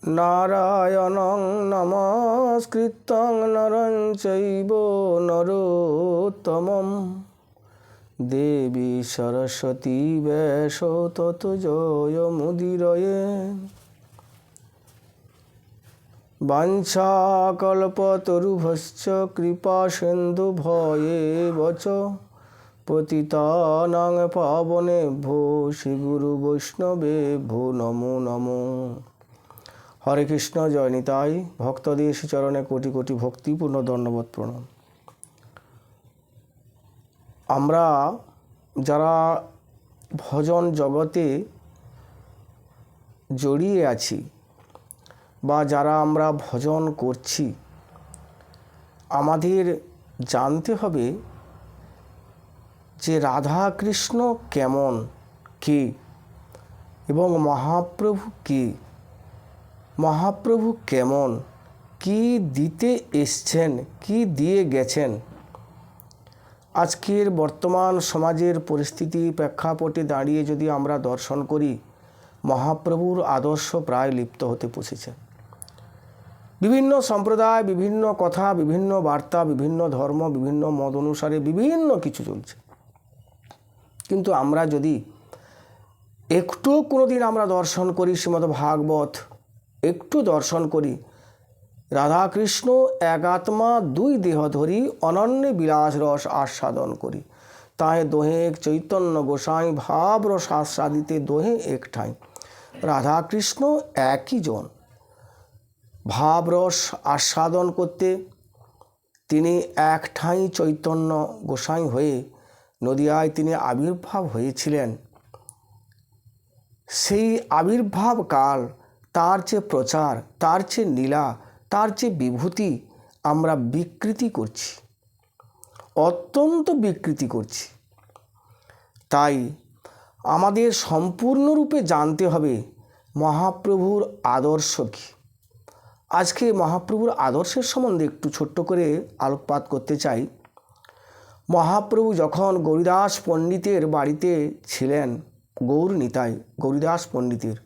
নারায়ণং নমস্কৃত্যং নরং চৈব নরোত্তমম দেবী সরস্বতী ব্যাসো ততো জয়মুদীরয়ে। বাঞ্ছাকল্পতরুভশ্চ কৃপা সিন্ধুভয়েব চ পতিতানাং পাবনেভ্যো শ্রীগুরু বৈষ্ণবেভ্যো নমো নমো। হরে কৃষ্ণ, জয় নিতাই। ভক্তদের চরণে কোটি কোটি ভক্তিপূর্ণ দণ্ডবত প্রণাম। আমরা যারা ভজন জগতে জড়িয়ে আছি বা যারা আমরা ভজন করছি, আমাদের জানতে হবে যে রাধা কৃষ্ণ কেমন, কে, এবং মহাপ্রভু কে, মহাপ্রভু কেমন, কি দিতে এসছেন, কি দিয়ে গেছেন। আজকের বর্তমান সমাজের পরিস্থিতি প্রেক্ষাপটে দাঁড়িয়ে যদি আমরা দর্শন করি, মহাপ্রভুর আদর্শ প্রায় লিপ্ত হতে বসেছে। বিভিন্ন সম্প্রদায়, বিভিন্ন কথা, বিভিন্ন বার্তা, বিভিন্ন ধর্ম, বিভিন্ন মত অনুসারে বিভিন্ন কিছু চলছে। কিন্তু আমরা যদি একটু কোনোদিন আমরা দর্শন করি শ্রীমদ্ ভাগবত, একটু দর্শন করি, রাধাকৃষ্ণ এক আত্মা দুই দেহ ধরি অনন্য বিলাস রস আস্বাদন করি, তাই দোহে এক চৈতন্য গোসাই ভাব রস আস্বাদিতে দোহে এক ঠাঁই। রাধাকৃষ্ণ একই জন, ভাব রস আস্বাদন করতে তিনি এক ঠাঁই চৈতন্য গোসাই হয়ে নদিয়ায় তিনি আবির্ভাব হয়েছিলেন। সেই আবির্ভাব কাল, তার যে প্রচার, তার যে লীলা, তার যে বিভূতি আমরা বিকৃতি করছি, অত্যন্ত বিকৃতি করছি। তাই আমাদের সম্পূর্ণরূপে জানতে হবে মহাপ্রভুর আদর্শ কী। আজকে মহাপ্রভুর আদর্শের সম্বন্ধে একটু ছোট্ট করে আলোকপাত করতে চাই। মহাপ্রভু যখন গৌরীদাস পণ্ডিতের বাড়িতে ছিলেন, গৌর নিতাই গৌরীদাস পণ্ডিতের,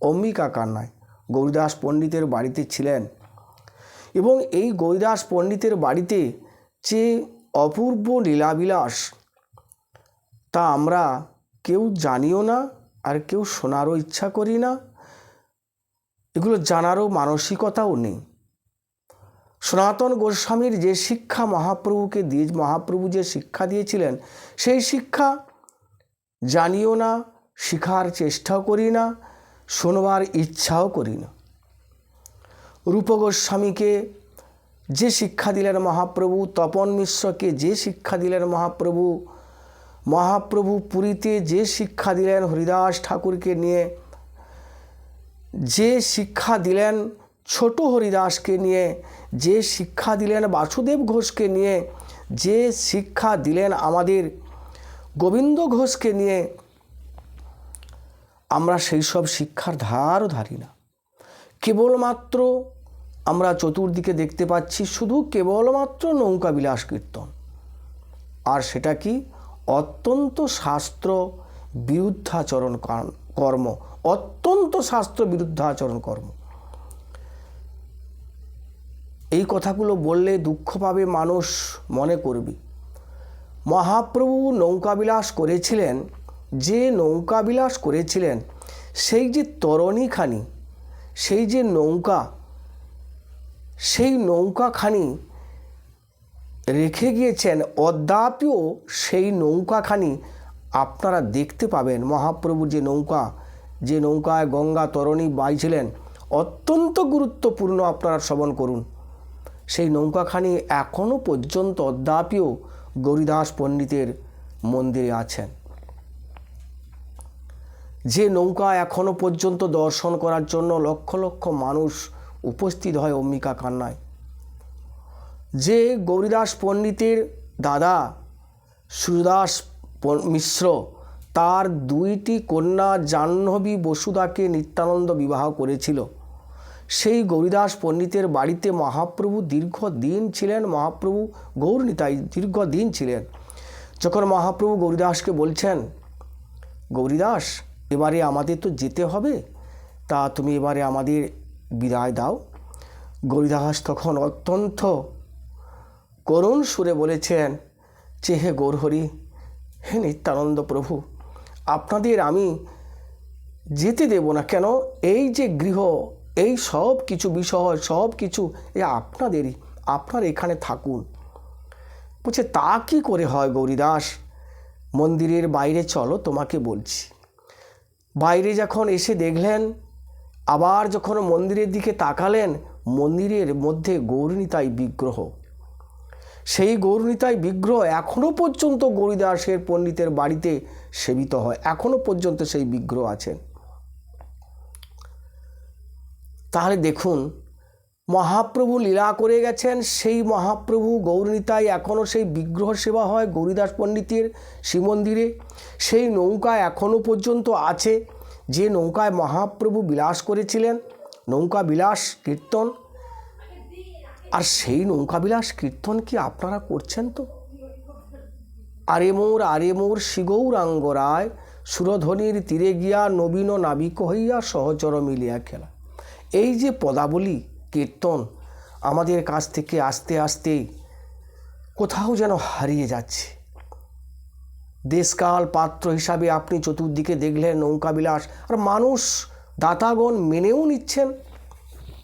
অম্বিকা কান্নায় গৌরীদাস পণ্ডিতের বাড়িতে ছিলেন, এবং এই গৌরীদাস পণ্ডিতের বাড়িতে যে অপূর্ব লীলাবিলাস, তা আমরা কেউ জানিও না, আর কেউ শোনারও ইচ্ছা করি না, এগুলো জানারও মানসিকতাও নেই। সনাতন গোস্বামীর যে শিক্ষা মহাপ্রভুকে দিয়ে, মহাপ্রভু যে শিক্ষা দিয়েছিলেন, সেই শিক্ষা জানিও না, শিখার চেষ্টাও করি না, শোনবার ইচ্ছাও করি না। রূপ গোস্বামীকে যে শিক্ষা দিলেন মহাপ্রভু, তপন মিশ্রকে যে শিক্ষা দিলেন মহাপ্রভু, মহাপ্রভু পুরীতে যে শিক্ষা দিলেন হরিদাস ঠাকুরকে নিয়ে, যে শিক্ষা দিলেন ছোট হরিদাসকে নিয়ে, যে শিক্ষা দিলেন বাসুদেব ঘোষকে নিয়ে, যে শিক্ষা দিলেন আমাদের গোবিন্দ ঘোষকে নিয়ে, আমরা সেই সব শিক্ষার ধারও ধারি না। কেবলমাত্র আমরা চতুর্দিকে দেখতে পাচ্ছি শুধু কেবলমাত্র নৌকা বিলাস কীর্তন, আর সেটা কি অত্যন্ত শাস্ত্র বিরুদ্ধাচরণ কর্ম, অত্যন্ত শাস্ত্র বিরুদ্ধাচরণ কর্ম। এই কথাগুলো বললে দুঃখ পাবে মানুষ, মনে করবি মহাপ্রভু নৌকাবিলাস করেছিলেন। যে নৌকাবিলাস করেছিলেন, সেই যে তরণীখানি, সেই যে নৌকা, সেই নৌকাখানি রেখে গিয়েছেন, অদ্যাপিও সেই নৌকাখানি আপনারা দেখতে পাবেন। মহাপ্রভু যে নৌকা, যে নৌকায় গঙ্গা তরণী বাইছিলেন, অত্যন্ত গুরুত্বপূর্ণ, আপনারা শ্রবণ করুন। সেই নৌকাখানি এখনও পর্যন্ত অদ্যাপিও গৌরীদাস পণ্ডিতের মন্দিরে আছেন। যে নৌকা এখনও পর্যন্ত দর্শন করার জন্য লক্ষ লক্ষ মানুষ উপস্থিত হয় অম্বিকা কান্নায়। যে গৌরীদাস পণ্ডিতের দাদা সুরদাস মিশ্র তার দুইটি কন্যা জাহ্নবী বসুদাকে নিত্যানন্দ বিবাহ করেছিল, সেই গৌরীদাস পণ্ডিতের বাড়িতে মহাপ্রভু দীর্ঘদিন ছিলেন। মহাপ্রভু গৌর নিতাই দীর্ঘদিন ছিলেন। যখন মহাপ্রভু গৌরীদাসকে বলছেন, গৌরীদাস এবারে আমাদের তো যেতে হবে, তা তুমি এবারে আমাদের বিদায় দাও। গৌরীদাস তখন অত্যন্ত করুণ সুরে বলেছেন যে হে গৌরহরি, হে নিত্যানন্দ প্রভু, আপনাদের আমি যেতে দেব না। কেন? এই যে গৃহ, এই সব কিছু বিষয়, সব কিছু এ আপনাদেরই, আপনার এখানে থাকুন। বলছে তা কি করে হয় গৌরীদাস, মন্দিরের বাইরে চলো, তোমাকে বলছি। বাইরে যখন এসে দেখলেন, আবার যখন মন্দিরের দিকে তাকালেন, মন্দিরের মধ্যে গৌরনিতাই বিগ্রহ। সেই গৌরনিতাই বিগ্রহ এখনও পর্যন্ত গৌরীদাসের পণ্ডিতের বাড়িতে সেবিত হয়, এখনও পর্যন্ত সেই বিগ্রহ আছেন। তাহলে দেখুন, মহাপ্রভু লীলা করে গেছেন, সেই মহাপ্রভু গৌরনিতাই এখনও সেই বিগ্রহ সেবা হয় গৌরীদাস পণ্ডিতের শ্রীমন্দিরে। সেই নৌকা এখনও পর্যন্ত আছে, যে নৌকায় মহাপ্রভু বিলাস করেছিলেন, নৌকা বিলাস কীর্তন। আর সেই নৌকা বিলাস কীর্তন কি আপনারা করছেন? তো আরে মোর শ্রীগৌরাঙ্গ রায়, সুরধ্বনির তীরে গিয়া নবীন নাবিক হইয়া সহচর মিলিয়া খেলা। এই যে পদাবলী কীর্তন আমাদের কাছ থেকে আস্তে আস্তে কোথাও যেন হারিয়ে যাচ্ছে। দেশকাল পাত্র হিসাবে আপনি চতুর্দিকে দেখলেন নৌকাবিলাস, আর মানুষ দাতাগণ মেনেও নিচ্ছেন।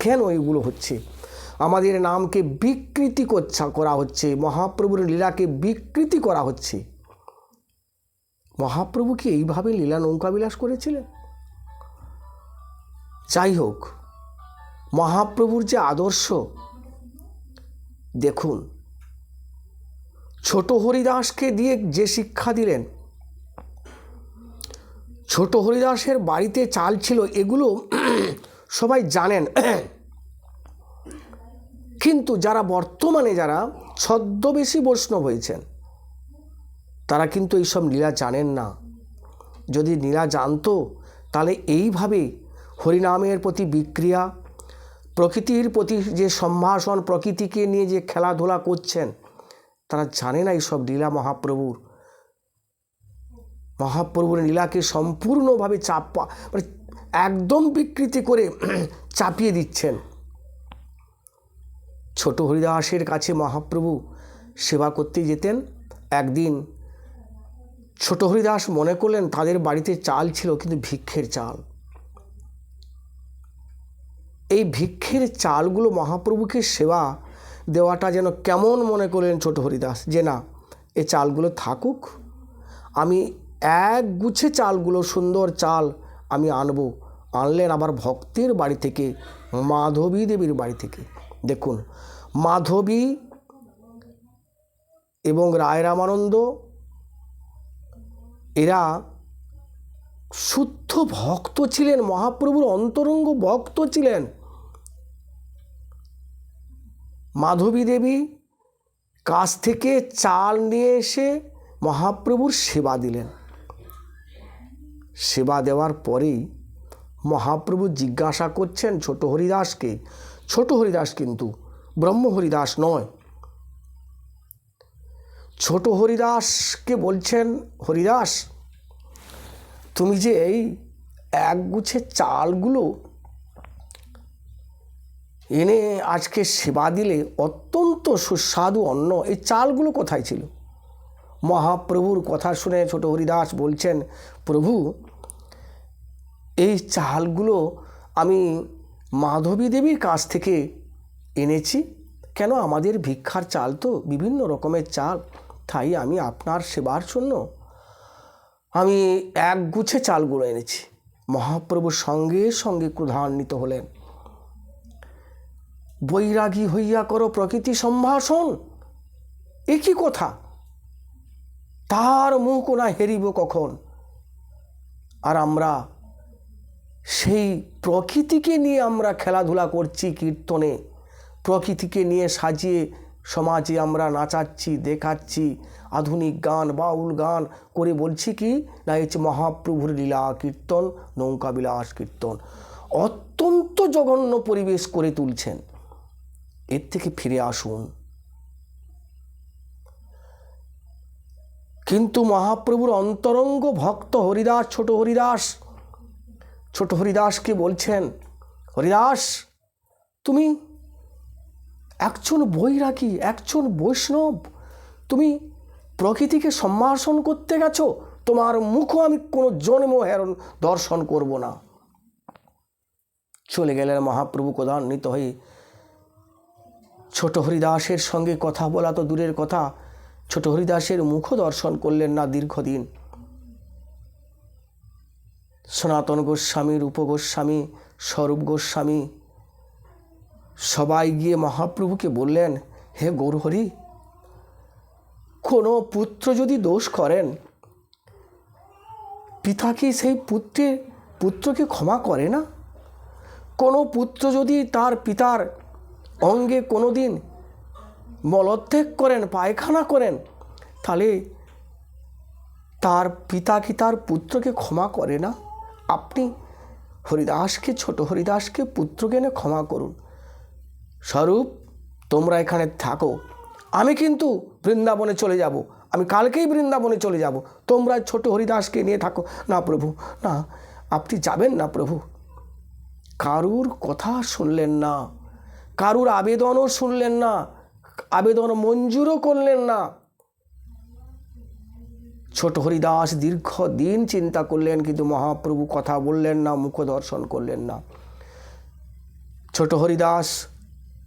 কেন এইগুলো হচ্ছে? আমাদের নামকে বিকৃতি করা হচ্ছে, মহাপ্রভুর লীলাকে বিকৃতি করা হচ্ছে। মহাপ্রভু কি এইভাবে লীলা নৌকাবিলাস করেছিলেন? যাই হোক, মহাপ্রভুর যে আদর্শ দেখুন, ছোট হরিদাসকে দিয়ে যে শিক্ষা দিলেন, ছোট হরিদাসের বাড়িতে চাল ছিল, এগুলো সবাই জানেন। কিন্তু যারা বর্তমানে যারা ছদ্মবেশী বৈষ্ণব হয়েছেন, তারা কিন্তু এইসব লীলা জানেন না। যদি লীলা জানতো, তাহলে এইভাবে হরিনামের প্রতি বিক্রিয়া, প্রকৃতির প্রতি যে সম্ভাষণ, প্রকৃতিকে নিয়ে যে খেলাধুলা করছেন, তারা জানে না এইসব লীলা মহাপ্রভুর লীলাকে সম্পূর্ণভাবে মানে একদম বিকৃতি করে চাপিয়ে দিচ্ছেন। ছোট হরিদাসের কাছে মহাপ্রভু সেবা করতে যেতেন। একদিন ছোট হরিদাস মনে করলেন তাদের বাড়িতে চাল ছিল, কিন্তু ভিক্ষের চাল। এই ভিক্ষের চালগুলো মহাপ্রভুকে সেবা দেওয়াটা যেন কেমন মনে করলেন ছোট হরিদাস, যে না, এই চালগুলো থাকুক, আমি এক গুছে চালগুলো, সুন্দর চাল আমি আনবো। আনলেন আবার ভক্তের বাড়ি থেকে, মাধবী দেবীর বাড়ি থেকে। দেখুন, মাধবী এবং রায় রামানন্দ এরা শুদ্ধ ভক্ত ছিলেন, মহাপ্রভুর অন্তরঙ্গ ভক্ত ছিলেন। মাধবী দেবী কাছ থেকে চাল নিয়ে এসে মহাপ্রভুর সেবা দিলেন। সেবা দেওয়ার পরেই মহাপ্রভু জিজ্ঞাসা করছেন ছোট হরিদাসকে, ছোট হরিদাস কিন্তু ব্রহ্ম হরিদাস নয়, ছোট হরিদাসকে বলছেন, হরিদাস, তুমি যে এই একগুচ্ছ চালগুলো এনে আজকে সেবা দিলে, অত্যন্ত সুস্বাদু অন্ন, এই চালগুলো কোথায় ছিল? মহাপ্রভুর কথা শুনে ছোট হরিদাস বলছেন, প্রভু, এই চালগুলো আমি মাধবী দেবীর কাছ থেকে এনেছি। কেন? আমাদের ভিক্ষার চাল তো বিভিন্ন রকমের চাল, তাই আমি আপনার সেবার জন্য আমি এক গুছে চালগুলো এনেছি। মহাপ্রভুর সঙ্গে সঙ্গে ক্রোধান্বিত হলেন। বৈরাগী হইয়া করো প্রকৃতি সম্ভাষণ, এ কি কথা? তার মুখ না হেরিব কখন? আর আমরা সেই প্রকৃতিকে নিয়ে আমরা খেলাধুলা করছি কীর্তনে, প্রকৃতিকে নিয়ে সাজিয়ে সমাজে আমরা নাচাচ্ছি, দেখাচ্ছি, আধুনিক গান, বাউল গান করে বলছি কি না, হচ্ছে মহাপ্রভুর লীলা কীর্তন, নৌকা বিলাস কীর্তন। অত্যন্ত জঘন্য পরিবেশ করে তুলছেন। এর থেকে ফিরে আসুন। কিন্তু মহাপ্রভুর অন্তরঙ্গ ভক্ত হরিদাস, ছোট হরিদাসকে বলছেন, হরিদাস, তুমি একজন বৈরাগী, একজন বৈষ্ণব, তুমি প্রকৃতিকে সম্ভাষণ করতে গেছো, তোমার মুখও আমি কোনো জন্ম দর্শন করব না। চলে গেলেন মহাপ্রভু ক্রোধান্বিত হয়ে। ছোট হরিদাসের সঙ্গে কথা বলা তো দূরের কথা, ছোট হরিদাসের মুখও দর্শন করলেন না দীর্ঘদিন। সনাতন গোস্বামী, রূপ গোস্বামী, স্বরূপ গোস্বামী সবাই গিয়ে মহাপ্রভুকে বললেন, হে গৌরহরি, কোনো পুত্র যদি দোষ করেন, পিতা কি সেই পুত্রকে ক্ষমা করে না? কোনো পুত্র যদি তার পিতার অঙ্গে কোনো দিন মলত্যাগ করেন, পায়খানা করেন, তাহলে তার পিতা কি তার পুত্রকে ক্ষমা করে না? আপনি হরিদাসকে, ছোট হরিদাসকে পুত্রকে এনে ক্ষমা করুন। স্বরূপ, তোমরা এখানে থাকো, আমি কিন্তু বৃন্দাবনে চলে যাব, আমি কালকেই বৃন্দাবনে চলে যাব, তোমরা ছোট হরিদাসকে নিয়ে থাকো। না প্রভু, না, আপনি যাবেন না প্রভু। কারুর কথা শুনলেন না, কারুর আবেদনও শুনলেন না, আবেদন মঞ্জুরও করলেন না। ছোট হরিদাস দীর্ঘদিন চিন্তা করলেন, কিন্তু মহাপ্রভু কথা বললেন না, মুখ দর্শন করলেন না। ছোট হরিদাস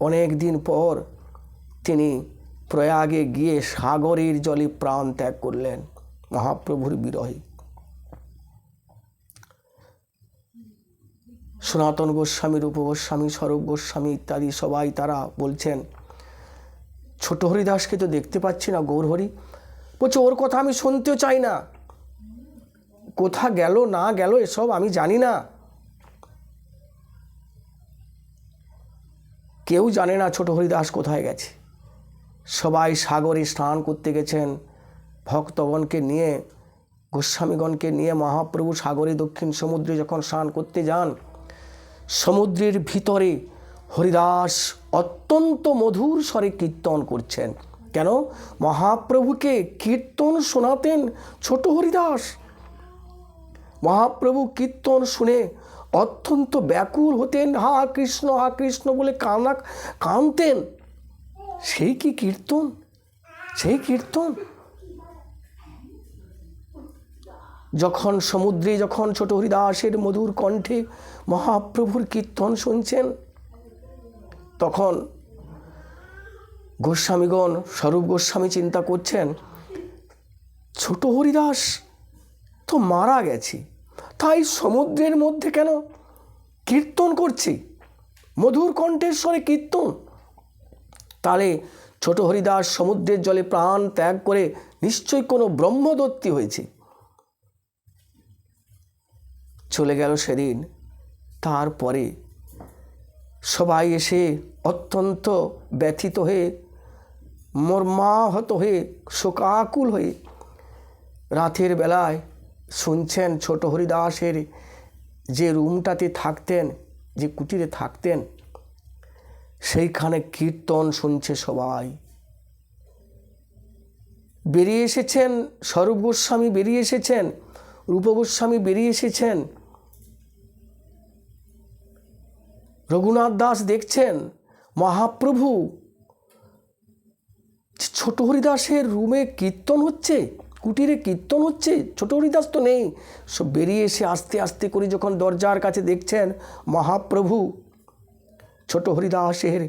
অনেক দিন পর তিনি প্রয়াগে গিয়ে সাগরের জলে প্রাণ ত্যাগ করলেন মহাপ্রভুর বিরহে। সনাতন গোস্বামী, রূপ গোস্বামী, স্বরূপ গোস্বামী ইত্যাদি সবাই তারা বলছেন, ছোট হরিদাসকে তো দেখতে পাচ্ছি না। গৌরহরি বলছে, ওর কথা আমি শুনতেও চাই না, কোথা গেল না গেল এসব আমি জানি না। কেউ জানে না ছোট হরিদাস কোথায় গেছে। সবাই সাগরে স্নান করতে গেছেন, ভক্তগণকে নিয়ে, গোস্বামীগণকে নিয়ে মহাপ্রভু সাগরে দক্ষিণ সমুদ্রে যখন স্নান করতে যান, সমুদ্রের ভিতরে হরিদাস অত্যন্ত মধুর স্বরে কীর্তন করছেন। কেন? মহাপ্রভুকে কীর্তন শোনাতেন ছোট হরিদাস। মহাপ্রভু কীর্তন শুনে অত্যন্ত ব্যাকুল হতেন, হা কৃষ্ণ বলে কাঁদতেন। সেই কি কীর্তন, সেই কীর্তন। যখন সমুদ্রে, যখন ছোট হরিদাসের মধুর কণ্ঠে মহাপ্রভুর কীর্তন শুনছেন, তখন গোস্বামীগণ, স্বরূপ গোস্বামী চিন্তা করছেন, ছোট হরিদাস তো মারা গেছে, তাই সমুদ্রের মধ্যে কেন কীর্তন করছি, মধুর কণ্ঠের স্বরে কীর্তন। তাহলে ছোট হরিদাস সমুদ্রের জলে প্রাণ ত্যাগ করে নিশ্চয়ই কোনো ব্রহ্মদত্তী হয়েছে। চলে গেল সেদিন। তারপরে সবাই এসে অত্যন্ত ব্যথিত হয়ে, মর্মাহত হয়ে, শোকাকুল হয়ে রাতের বেলায় শুনছেন ছোট হরিদাসের যে রুমটাতে থাকতেন, যে কুটিরে থাকতেন, সেইখানে কীর্তন শুনছে সবাই। বেরিয়ে এসেছেন স্বরূপ গোস্বামী, বেরিয়ে এসেছেন রূপ গোস্বামী, বেরিয়ে এসেছেন। রঘুনাথ দাস দেখছেন মহাপ্রভু ছোট হরিদাসের রুমে কীর্তন হচ্ছে, কুটিরে কীর্তন হচ্ছে, ছোট হরিদাস তো নেই। সব বেরিয়ে এসে আস্তে আস্তে করে যখন দরজার কাছে দেখছেন মহাপ্রভু ছোট হরিদাসের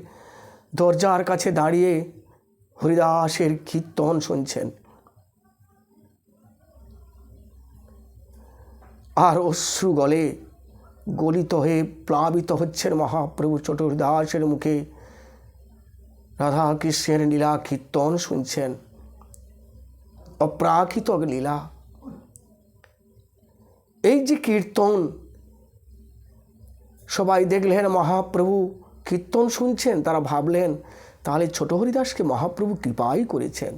দরজার কাছে দাঁড়িয়ে হরিদাসের কীর্তন শুনছেন। আর অশ্রু গলে গলিত হয়ে প্লাবিত হচ্ছেন মহাপ্রভু ছোট হরিদাসের মুখে রাধা কৃষ্ণের লীলা কীর্তন শুনছেন, অপ্রাকৃত লীলা। এই যে কীর্তন সবাই দেখলেন, মহাপ্রভু কীর্তন শুনছেন, তারা ভাবলেন তাহলে ছোট হরিদাসকে মহাপ্রভু কৃপাই করেছেন।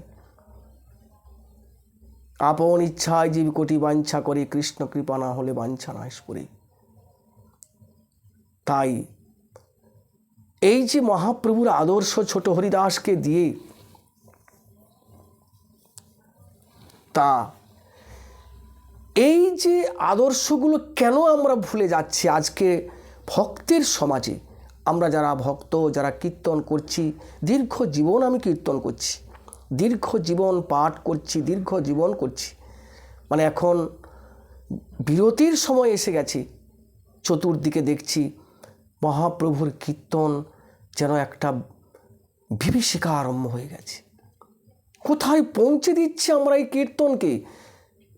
আপন ইচ্ছায় জীব কোটি বাঞ্ছা করে, কৃষ্ণ কৃপা না হলে বাঞ্ছা নাশ করে। তাই এই যে মহাপ্রভুর আদর্শ ছোট হরিদাসকে দিয়ে, তা এই যে আদর্শগুলো কেন আমরা ভুলে যাচ্ছি আজকে ভক্তের সমাজে? আমরা যারা ভক্ত, যারা কীর্তন করছি, দীর্ঘ জীবন আমি কীর্তন করছি, দীর্ঘ জীবন পাঠ করছি, দীর্ঘ জীবন করছি, মানে এখন বিরতির সময় এসে গেছে। চতুর্দিকে দেখছি মহাপ্রভুর কীর্তন যেন একটা বিভীষিকা আরম্ভ হয়ে গেছে। কোথায় পৌঁছে দিচ্ছি আমরা এই কীর্তনকে,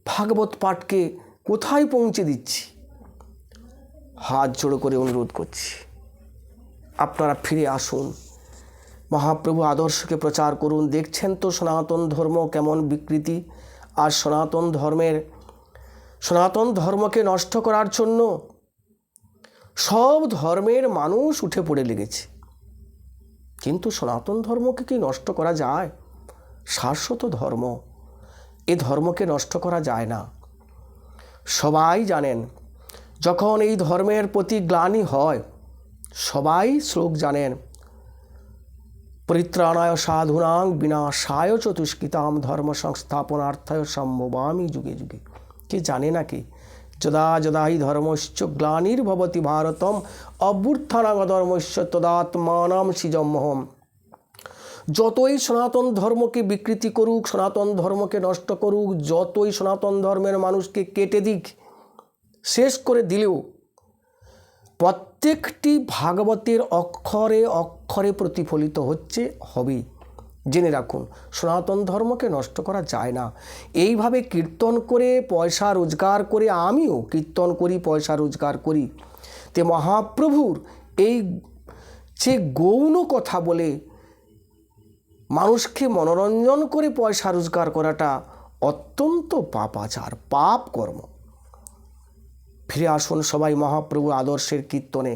ভাগবত পাঠকে কোথায় পৌঁছে দিচ্ছি? হাত জোড়ো করে অনুরোধ করছি, আপনারা ফিরে আসুন, মহাপ্রভু আদর্শকে প্রচার করুন। দেখছেন তো সনাতন ধর্ম কেমন বিকৃতি। আর সনাতন ধর্মকে নষ্ট করার জন্য সব ধর্মের মানুষ উঠে পড়ে লেগেছে, কিন্তু সনাতন ধর্মকে কি নষ্ট করা যায়? শাশ্বত ধর্ম, এ ধর্মকে নষ্ট করা যায় না। সবাই জানেন, যখন এই ধর্মের প্রতি গ্লানি হয়, সবাই শ্লোক জানেন, পরিত্রাণায় সাধুনাং বিনাশায় চ দুষ্কৃতাম ধর্ম সংস্থাপনার্থায় সম্ভবামি যুগে যুগে। কে জানে না কি? যদা যদা হি ধর্মশ্চ গ্লানির্ভবতি ভারতম অভ্যুত্থানাং অধর্মস্য তদাত্মানাম সৃজম্যহম। যতই সনাতন ধর্মকে বিকৃতি করুক, সনাতন ধর্মকে নষ্ট করুক, যতই সনাতন ধর্মের মানুষকে কেটে দিক, শেষ করে দিলেও প্রত্যেকটি ভাগবতের অক্ষরে অক্ষরে প্রতিফলিত হবে। জেনে রাখুন, সনাতন ধর্মকে নষ্ট করা যায় না। এইভাবে কীর্তন করে পয়সা রোজগার করে, আমিও কীর্তন করি, পয়সা রোজগার করি, তে মহাপ্রভুর এই যে গৌণ কথা বলে মানুষকে মনোরঞ্জন করে পয়সা রোজগার করাটা অত্যন্ত পাপাচার, পাপ কর্ম। ফিরে আসুন সবাই মহাপ্রভুর আদর্শের কীর্তনে,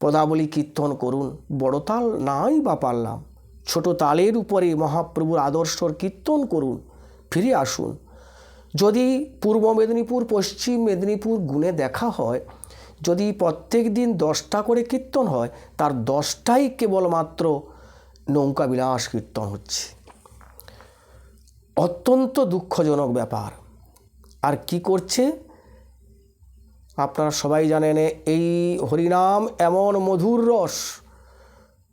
পদাবলী কীর্তন করুন। বড় তাল নাই বা পারলাম, ছোট তালের উপরে মহাপ্রভুর আদর্শর কীর্তন করুন। ফিরে আসুন। যদি পূর্ব মেদিনীপুর, পশ্চিম মেদিনীপুর গুণে দেখা হয়, যদি প্রত্যেক দিন 10টা করে কীর্তন হয়, তার 10টাই কেবলমাত্র নৌকা বিলাস কীর্তন হচ্ছে। অত্যন্ত দুঃখজনক ব্যাপার। আর কি করছে আপনারা সবাই জানেন, এই হরিনাম এমন মধুর রস,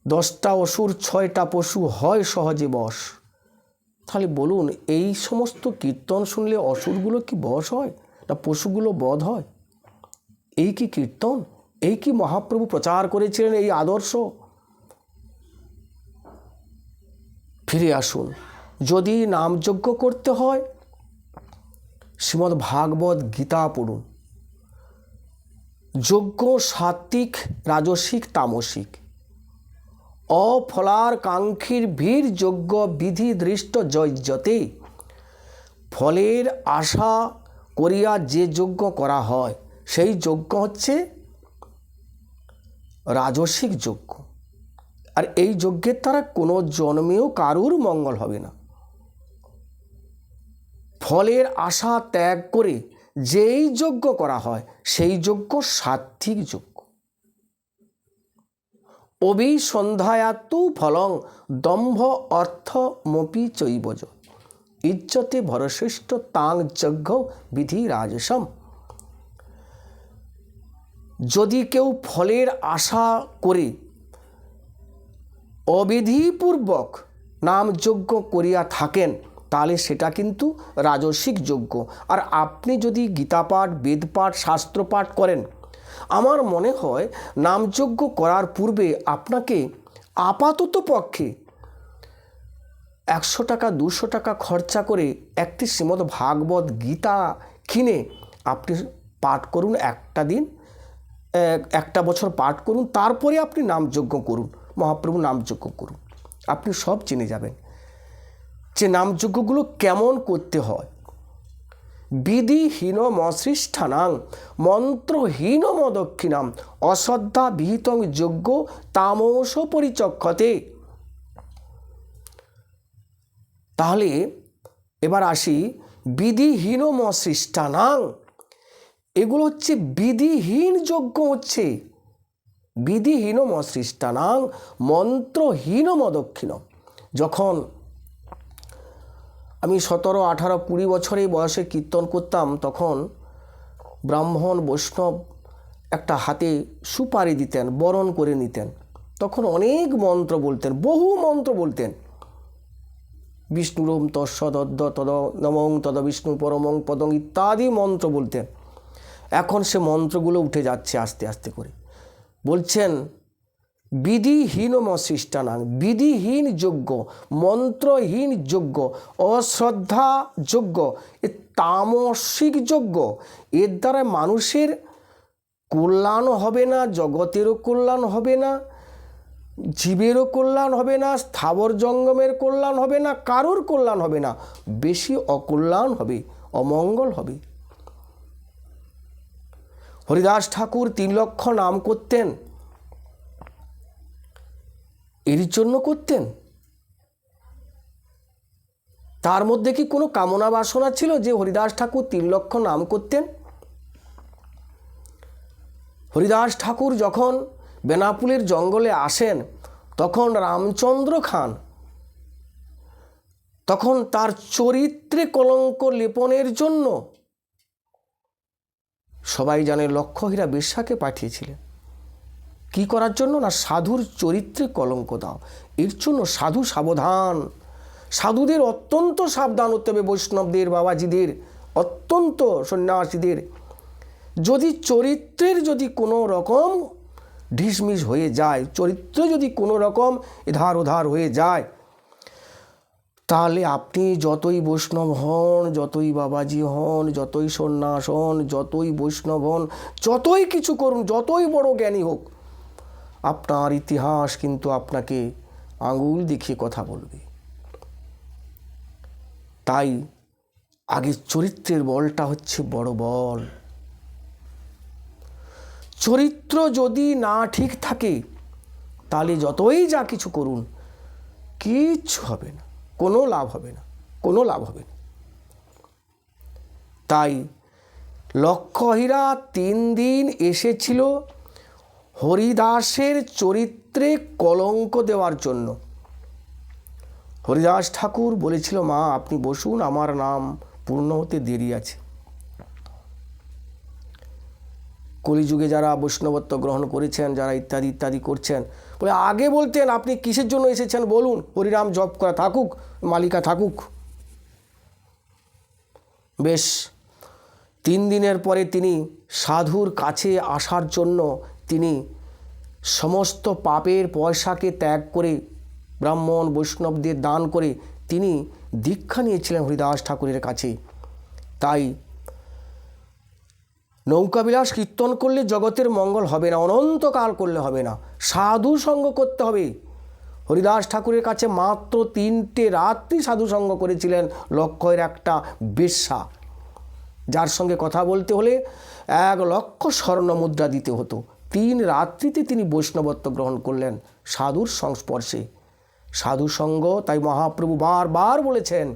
10টা অসুর 6টা পশু হয় সহজে বশ। তাহলে বলুন, এই সমস্ত কীর্তন শুনলে অসুরগুলো কি বশ হয়, না পশুগুলো বধ হয়? এই কি কীর্তন? এই কি মহাপ্রভু প্রচার করেছিলেন এই আদর্শ? ফিরে আসুন। যদি নামযজ্ঞ করতে হয়, শ্রীমদ্ ভাগবত গীতা পড়ুন। যজ্ঞ সাত্বিক, রাজসিক, তামসিক। অফলার কাঙ্ক্ষীর ভিড় যজ্ঞ বিধি দৃষ্ট যজ্ঞতে। ফলের আশা করিয়া যে যজ্ঞ করা হয়, সেই যজ্ঞ হচ্ছে রাজসিক যজ্ঞ। আর এই যজ্ঞের দ্বারা কোনো জন্মেও কারুর মঙ্গল হবে না। ফলের আশা ত্যাগ করে যেই যজ্ঞ করা হয়, সেই যজ্ঞ সাত্বিক যজ্ঞ। অভিসন্ধ্যায়াতু ফলং দম্ভ অর্থ মপি চৈবজ ইজ্জতে ভরশ্রেষ্ঠ তাং যজ্ঞ বিধি রাজসম। যদি কেউ ফলের আশা করে অবিধিপূর্বক নাম যজ্ঞ করিয়া থাকেন, তাহলে সেটা কিন্তু রাজসিক যজ্ঞ। আর আপনি যদি গীতাপাঠ, বেদপাঠ, শাস্ত্রপাঠ করেন, আমার মনে হয় নামযজ্ঞ করার পূর্বে আপনাকে আপাতত পক্ষে 100 টাকা 200 টাকা খরচা করে একটি শ্রীমদ্ ভাগবত গীতা কিনে আপনি পাঠ করুন। একটা দিন, একটা বছর পাঠ করুন, তারপরে আপনি নামযজ্ঞ করুন, মহাপ্রভু নামযজ্ঞ করুন। আপনি সব চিনে যাবেন যে নামযজ্ঞগুলো কেমন করতে হয়। বিধিহীন মসৃষ্ঠানাং মন্ত্রহীন মদক্ষিণাম অশ্রদ্ধা বিহিতং যজ্ঞ তামস পরিচক্ষতে। তাহলে এবার আসি, বিধিহীন মসৃষ্ঠানাং, এগুলো হচ্ছে বিধিহীন যজ্ঞ হচ্ছে। বিধিহীন মসৃষ্ঠানাং মন্ত্রহীন মদক্ষিণম। যখন আমি 17, 18, 20 বছরের বয়সে কীর্তন করতাম, তখন ব্রাহ্মণ বৈষ্ণব একটা হাতে সুপারি দিতেন, বরণ করে নিতেন। তখন অনেক মন্ত্র বলতেন, বহু মন্ত্র বলতেন। বিষ্ণুরম তৎসদদ্দ তদ নমং তদ বিষ্ণু পরমং পদং ইত্যাদি মন্ত্র বলতেন। এখন সে মন্ত্রগুলো উঠে যাচ্ছে আস্তে আস্তে করে। বলছেন বিধিহীনমসৃষ্টানাং, বিধিহীন যজ্ঞ, মন্ত্রহীন যজ্ঞ, অশ্রদ্ধা যজ্ঞ, এ তামসিক যজ্ঞ। এর দ্বারা মানুষের কল্যাণ হবে না, জগতেরও কল্যাণ হবে না, জীবেরও কল্যাণ হবে না, স্থাবর জঙ্গমের কল্যাণ হবে না, কারোর কল্যাণ হবে না, বেশি অকল্যাণ হবে, অমঙ্গল হবে। হরিদাস ঠাকুর 3 লক্ষ নাম করতেন, এর জন্য করতেন? তার মধ্যে কি কোনো কামনা বাসনা ছিল যে হরিদাস ঠাকুর 3 লক্ষ নাম করতেন? হরিদাস ঠাকুর যখন বেনাপুলের জঙ্গলে আসেন, তখন রামচন্দ্র খান তখন তার চরিত্রে কলঙ্ক লেপনের জন্য সবাই জানে লক্ষহীরা বেশ্যাকে পাঠিয়েছিলেন। কি করার জন্য? না, সাধুর চরিত্রে কলঙ্ক দাও। এর জন্য সাধু সাবধান, সাধুদের অত্যন্ত সাবধান হতে হবে। বৈষ্ণবদের, বাবাজিদের, অত্যন্ত সন্ন্যাসীদের যদি চরিত্রের যদি কোনো রকম ঢিসমিস হয়ে যায়, চরিত্র যদি কোনো রকম এধার ওধার হয়ে যায়, তাহলে আপনি যতই বৈষ্ণব হন, যতই বাবাজি হন, যতই সন্ন্যাস হন, যতই বৈষ্ণব হন, যতই কিছু করুন, যতই বড় জ্ঞানী হোক, আপনার ইতিহাস কিন্তু আপনাকে আঙুল দেখিয়ে কথা বলবে। তাই আগে চরিত্রের বলটা হচ্ছে বড় বল। চরিত্র যদি না ঠিক থাকে, তাহলে যতই যা কিছু করুন কিচ্ছু হবে না, কোনো লাভ হবে না, কোনো লাভ হবে না। তাই লক্ষহীরা 3 দিন এসেছিল হরিদাসের চরিত্রে কলঙ্ক দেওয়ার জন্য। হরিদাস ঠাকুর বলেছিল, মা আপনি বসুন, আমার নাম পূর্ণ হতে দেরি আছে। কলিযুগে যারা বৈষ্ণবত্ব গ্রহণ করেছেন, যারা ইত্যাদি ইত্যাদি করছেন, বলে আগে বলতেন আপনি কিসের জন্য এসেছেন বলুন, হরিনাম জপ করা থাকুক, মালিকা থাকুক। বেশ 3 দিনের পরে তিনি সাধুর কাছে আসার জন্য তিনি সমস্ত পাপের পয়সাকে ত্যাগ করে, ব্রাহ্মণ বৈষ্ণবদের দান করে তিনি দীক্ষা নিয়েছিলেন হরিদাস ঠাকুরের কাছে। তাই নৌকাবিলাস কীর্তন করলে জগতের মঙ্গল হবে না, অনন্তকাল করলে হবে না, সাধু সঙ্গ করতে হবে। হরিদাস ঠাকুরের কাছে মাত্র 3টে রাত্রি সাধু সঙ্গ করেছিলেন লক্ষের একটা বেশ্যা, যার সঙ্গে কথা বলতে হলে 1 লক্ষ স্বর্ণ মুদ্রা দিতে হতো। 3 রাত্রিতে তিনি বৈষ্ণবত্ব গ্রহণ করলেন সাধুর সংস্পর্শে। সাধু সঙ্গ, তাই মহাপ্রভু বারবার বলেছেন,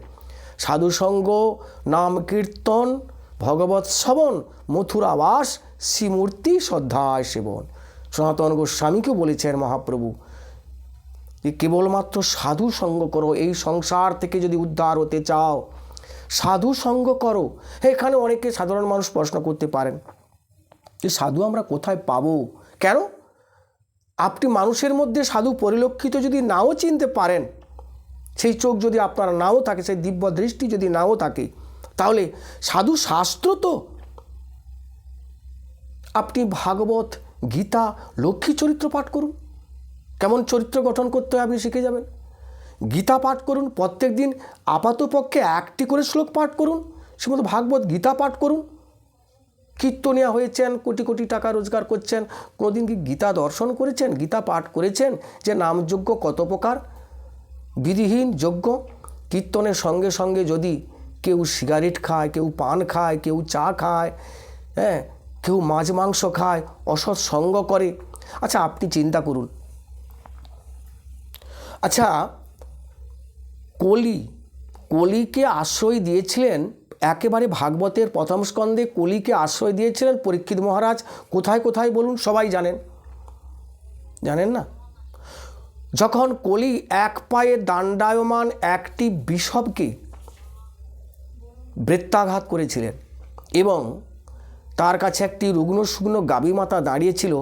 সাধু সঙ্গ, নাম কীর্তন, ভগবৎ শ্রবণ, মথুরাবাস, শ্রীমূর্তি শ্রদ্ধায় সেবন। সনাতন গোস্বামীকেও বলেছেন মহাপ্রভু যে কেবলমাত্র সাধু সঙ্গ করো, এই সংসার থেকে যদি উদ্ধার হতে চাও সাধু সঙ্গ করো। এখানে অনেকে সাধারণ মানুষ প্রশ্ন করতে পারেন যে সাধু আমরা কোথায় পাবো? কেন? আপনি মানুষের মধ্যে সাধু পরিলক্ষিত যদি নাও চিনতে পারেন, সেই চোখ যদি আপনার নাও থাকে, সেই দিব্য দৃষ্টি যদি নাও থাকে, তাহলে সাধু শাস্ত্র তো আপনি ভাগবত, গীতা, লক্ষ্মী চরিত্র পাঠ করুন, কেমন চরিত্র গঠন করতে হয় আপনি শিখে যাবেন। গীতা পাঠ করুন, প্রত্যেক দিন আপাতপক্ষে 1টি করে শ্লোক পাঠ করুন, সেমতো ভাগবত গীতা পাঠ করুন। কীর্তনিয়া হয়েছেন, কোটি কোটি টাকা রোজগার করছেন, কোনোদিন কি গীতা দর্শন করেছেন, গীতা পাঠ করেছেন যে নামযজ্ঞ কত প্রকার? বিধিহীন যজ্ঞ। কীর্তনের সঙ্গে সঙ্গে যদি কেউ সিগারেট খায়, কেউ পান খায়, কেউ চা খায়, হ্যাঁ, কেউ মাছ মাংস খায়, অসৎ সঙ্গ করে, আচ্ছা আপনি চিন্তা করুন। আচ্ছা, কলিকে আশ্রয় দিয়েছিলেন, একেবারে ভাগবতের প্রথম স্কন্ধে কলিকে আশ্রয় দিয়েছিলেন পরীক্ষিত মহারাজ। কোথায় কোথায় বলুন? সবাই জানেন, জানেন না? যখন কলি 1 পায়ে দণ্ডায়মান একটি বিষবকে বৃত্তাঘাত করেছিলেন এবং তার কাছে একটি রুগ্ন শুকনো গাভী মাতা দাঁড়িয়েছিল।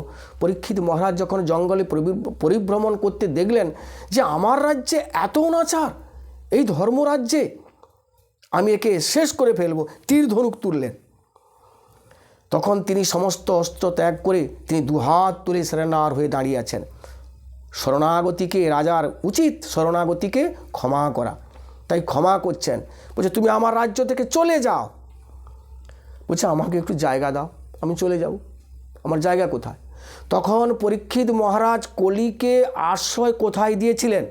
পরীক্ষিত মহারাজ যখন জঙ্গলে পরিভ্রমণ করতে দেখলেন যে আমার রাজ্যে এত অনাচার, এই ধর্মরাজ্যে আমি একে শেষ করে ফেলব, তীর ধনুক তুললেন। তখন তিনি সমস্ত অস্ত্র ত্যাগ করে তিনি দুহাত তুলে শরণার হয়ে দাঁড়িয়ে আছেন। শরণাগতিকে, রাজার উচিত শরণাগতিকে ক্ষমা করা, তাই ক্ষমা করছেন। বলছে তুমি আমার রাজ্য থেকে চলে যাও। বলছে আমাকে একটু জায়গা দাও, আমি চলে যাব, আমার জায়গা কোথায়? তখন পরীক্ষিত মহারাজ কলিকে আশ্রয় কোথায় দিয়েছিলেন?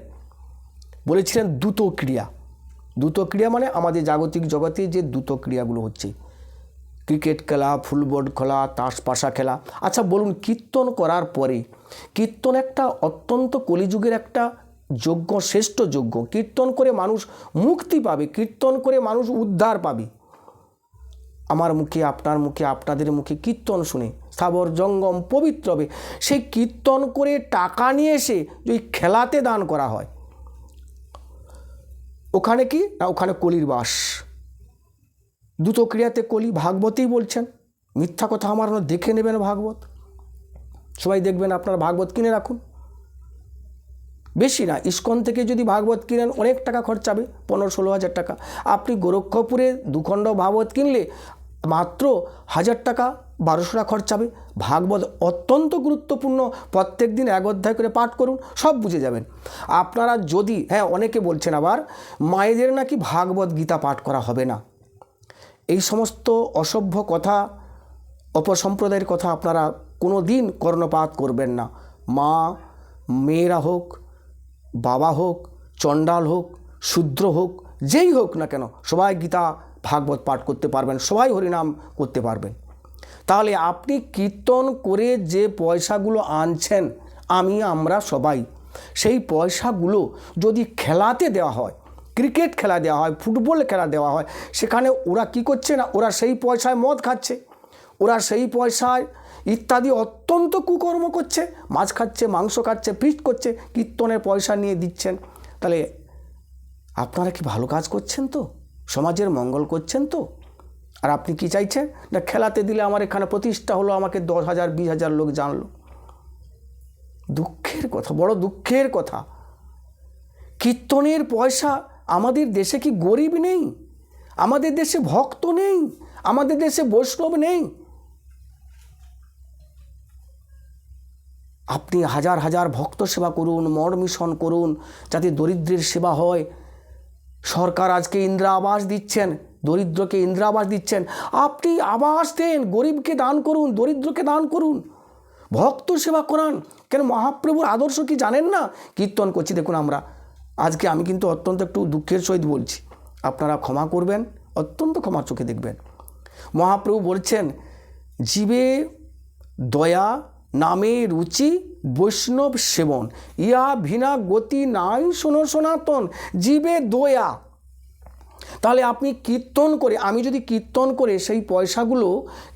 বলেছিলেন দ্রুত ক্রিয়া। দ্রুত ক্রিয়া মানে আমাদের জাগতিক জগতে যে দ্রুত ক্রিয়াগুলো হচ্ছে, ক্রিকেট খেলা, ফুটবল খেলা, তাস পাশা খেলা। আচ্ছা বলুন, কীর্তন করার পরে, কীর্তন একটা অত্যন্ত কলিযুগের একটা যজ্ঞ, শ্রেষ্ঠ যজ্ঞ। কীর্তন করে মানুষ মুক্তি পাবে, কীর্তন করে মানুষ উদ্ধার পাবে। আমার মুখে, আপনার মুখে, আপনাদের মুখে কীর্তন শুনে স্থাবর জঙ্গম পবিত্র হবে। সেই কীর্তন করে টাকা নিয়ে এসে যদি খেলাতে দান করা হয়, ওখানে কি না, ওখানে কলির বাস। দ্রুত ক্রিয়াতে কলি, ভাগবতেই বলছেন। মিথ্যা কথা আমার না, দেখে নেবেন ভাগবত, সবাই দেখবেন। আপনারা ভাগবত কিনে রাখুন, বেশি না, ইস্কন থেকে যদি ভাগবত কিনেন অনেক টাকা খরচাবে, 15-16 হাজার টাকা। আপনি গোরক্ষপুরে দুখণ্ড ভাগবত কিনলে মাত্র 1000 টাকা, 1200 টাকা খরচাবে। ভাগবত অত্যন্ত গুরুত্বপূর্ণ, প্রত্যেক দিন 1 অধ্যায় করে পাঠ করুন, সব বুঝে যাবেন আপনারা। যদি অনেকে বলছেন আবার মায়েদের নাকি ভাগবত গীতা পাঠ করা হবে না। এই সমস্ত অসভ্য কথা, অপসম্প্রদায়ের কথা আপনারা কোনো দিন কর্ণপাত করবেন না। মা, মেয়েরা হোক, বাবা হোক, চণ্ডাল হোক, শূদ্র হোক, যেই হোক না কেন, সবাই গীতা ভাগবত পাঠ করতে পারবেন, সবাই হরিনাম করতে পারবেন। তাহলে আপনি কীর্তন করে যে পয়সাগুলো আনছেন, আমরা সবাই, সেই পয়সাগুলো যদি খেলাতে দেওয়া হয়, ক্রিকেট খেলা দেওয়া হয়, ফুটবল খেলা দেওয়া হয়, সেখানে ওরা কি করছে না, ওরা সেই পয়সায় মদ খাচ্ছে, ওরা সেই পয়সায় ইত্যাদি অত্যন্ত কুকর্ম করছে, মাছ খাচ্ছে, মাংস খাচ্ছে, ফিস্ট করছে, কীর্তনের পয়সা নিয়ে দিচ্ছেন। তাহলে আপনারা কি ভালো কাজ করছেন তো? সমাজের মঙ্গল করছেন তো? আর আপনি কি চাইছেন না, খেলাতে দিলে আমার এখানে প্রতিষ্ঠা হলো, আমাকে 10,000 20,000 লোক জানলো। দুঃখের কথা, বড় দুঃখের কথা। কীর্তনের পয়সা, আমাদের দেশে কি গরিব নেই? আমাদের দেশে ভক্ত নেই? আমাদের দেশে বৈষ্ণব নেই? আপনি হাজার হাজার ভক্ত সেবা করুন, মঠ মিশন করুন, যাতে দরিদ্রের সেবা হয়। সরকার আজকে ইন্দিরা আবাস দিচ্ছেন, দরিদ্রকে ইন্দিরা আবাস দিচ্ছেন, আপনি আবাস দেন, গরিবকে দান করুন, দরিদ্রকে দান করুন, ভক্ত সেবা করান। কেন মহাপ্রভুর আদর্শ কি জানেন না? কীর্তন করছি দেখুন আমরা আজকে, আমি কিন্তু অত্যন্ত একটু দুঃখের সহিত বলছি, আপনারা ক্ষমা করবেন, অত্যন্ত ক্ষমার চোখে দেখবেন। মহাপ্রভু বলছেন, জীবে দয়া নামে রুচি বৈষ্ণব সেবন, ইয়া ভিনা গতি নাই শোনো সনাতন। জীবে দয়া, তাহলে আপনি কীর্তন করে, আমি যদি কীর্তন করে সেই পয়সাগুলো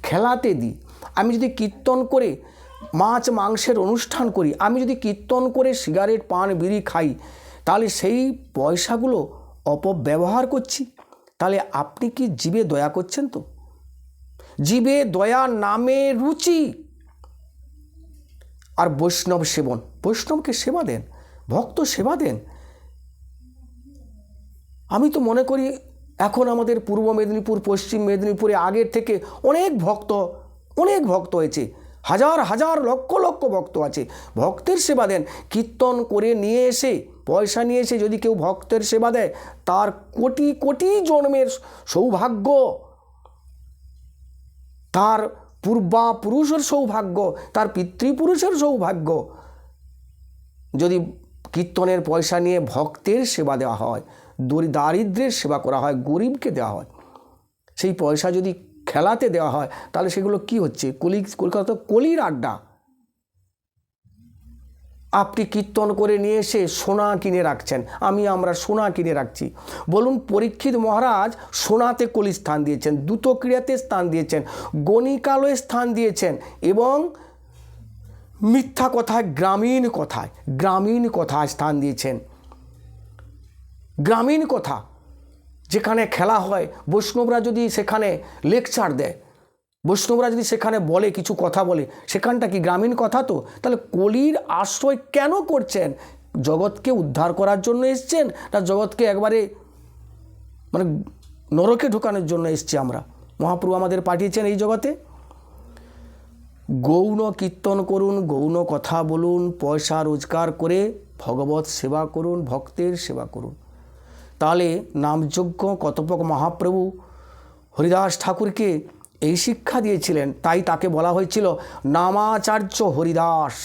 খেলাতে দিই, আমি যদি কীর্তন করে মাছ মাংসের অনুষ্ঠান করি, আমি যদি কীর্তন করে সিগারেট পান বিড়ি খাই, তাহলে সেই পয়সাগুলো অপব্যবহার করছি। তাহলে আপনি কি জীবে দয়া করছেন তো? জীবে দয়া নামে রুচি আর বৈষ্ণব সেবন, বৈষ্ণবকে সেবা দেন, ভক্ত সেবা দেন। আমি তো মনে করি এখন আমাদের পূর্ব মেদিনীপুর, পশ্চিম মেদিনীপুরে আগের থেকে অনেক ভক্ত হয়েছে, হাজার হাজার লক্ষ লক্ষ ভক্ত আছে। ভক্তের সেবা দেন, কীর্তন করে নিয়ে এসে, পয়সা নিয়ে এসে যদি কেউ ভক্তের সেবা দেয়, তার কোটি কোটি জন্মের সৌভাগ্য, তার পূর্বাপুরুষের সৌভাগ্য, তার পিতৃপুরুষের সৌভাগ্য। যদি কীর্তনের পয়সা নিয়ে ভক্তের সেবা দেওয়া হয়, দারিদ্রের সেবা করা হয়, গরিবকে দেওয়া হয়, সেই পয়সা যদি খেলাতে দেওয়া হয়, তাহলে সেগুলো কি হচ্ছে? কলকাতা কলির আড্ডা। আপনি কীর্তন করে নিয়ে এসে সোনা কিনে রাখছেন, আমরা সোনা কিনে রাখছি। বলুন, পরীক্ষিত মহারাজ সোনাতে কলি স্থান দিয়েছেন, দ্রুত ক্রিয়াতে স্থান দিয়েছেন, গণিকালয়ে স্থান দিয়েছেন, এবং মিথ্যা কথায়, গ্রামীণ কথায় স্থান দিয়েছেন। গ্রামীণ কথা যেখানে খেলা হয়, বৈষ্ণবরা যদি সেখানে লেকচার দেয়, বৈষ্ণবরা যদি সেখানে বলে কিছু কথা বলে, সেখানটা কি গ্রামীণ কথা? তো তাহলে কলির আশ্রয় কেন করছেন? জগৎকে উদ্ধার করার জন্য এসছেন, না জগৎকে একবারে মানে নরকে ঢোকানোর জন্য এসছি আমরা? মহাপ্রভু আমাদের পাঠিয়েছেন এই জগতে। গৌণ কীর্তন করুন, গৌণ কথা বলুন, পয়সা রোজগার করে ভগবত সেবা করুন, ভক্তের সেবা করুন। তাহলে নামযজ্ঞ কতপক মহাপ্রভু হরিদাস ঠাকুরকে এই শিক্ষা দিয়েছিলেন, তাই তাকে বলা হয়েছিল নামাচার্য হরিদাস।